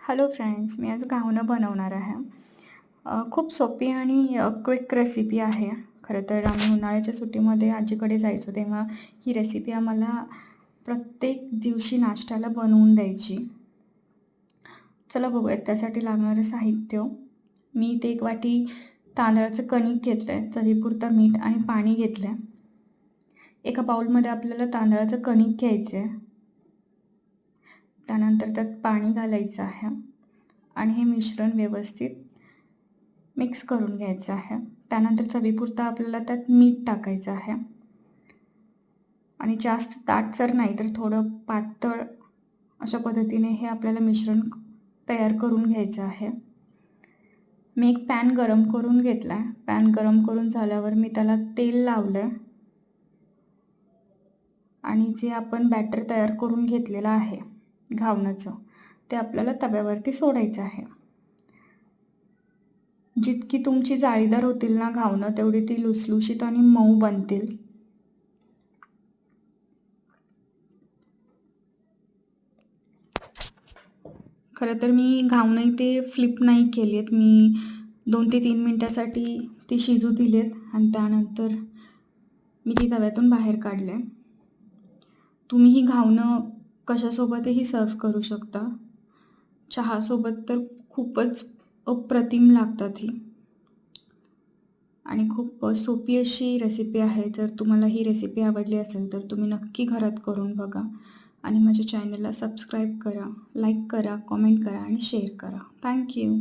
Hello friends, मी आज घावणं बनवणार आहे. खूप सोपी आणि क्विक रेसिपी आहे. खरं तर आम्ही उन्हाळ्याच्या सुट्टीमध्ये आजीकडे जायचो, तेव्हा ही रेसिपी आम्हाला प्रत्येक दिवशी नाश्त्याला बनवून द्यायची. चला बघूयात त्यासाठी लागणारं साहित्य. मी इथे 1 वाटी तांदळाचं कणिक घेतलं आहे, चवीपुरतं मीठ आणि पाणी घेतलं आहे. एका बाउलमध्ये आपल्याला तांदळाचं कणिक घ्यायचं आहे. त्यानंतर त्यात पाणी घालायचं आहे आणि हे मिश्रण व्यवस्थित मिक्स करून घ्यायचं आहे. त्यानंतर चवीपुरतं आपल्याला त्यात मीठ टाकायचं आहे आणि जास्त दाटसर नाही तर थोडं पातळ अशा पद्धतीने हे आपल्याला मिश्रण तयार करून घ्यायचं आहे. मी एक पॅन गरम करून घेतला आहे. पॅन गरम करून झाल्यावर मी त्याला तेल लावलं आहे आणि जे आपण बॅटर तयार करून घेतलेलं आहे घावण्याचं, ते आपल्याला तव्यावरती सोडायचं आहे. जितकी तुमची जाळीदार होतील ना घावणं, तेवढी ती लुसलुशीत आणि मऊ बनतील. खरं तर मी घावणं इथे फ्लिप नाही केली आहेत. मी 2 ते 3 मिनिटासाठी ती शिजू दिली आहेत आणि त्यानंतर मी ती तव्यातून बाहेर काढले. तुम्ही ही घावणं कशासोबतही सर्व्ह करू शकता. चहासोबत तर खूपच अप्रतिम लागतात ही आणि खूप सोपी अशी रेसिपी आहे. जर तुम्हाला ही रेसिपी आवडली असेल तर तुम्ही नक्की घरात करून बघा आणि माझ्या चॅनलला सबस्क्राईब करा, लाईक करा, कमेंट करा आणि शेअर करा. Thank you.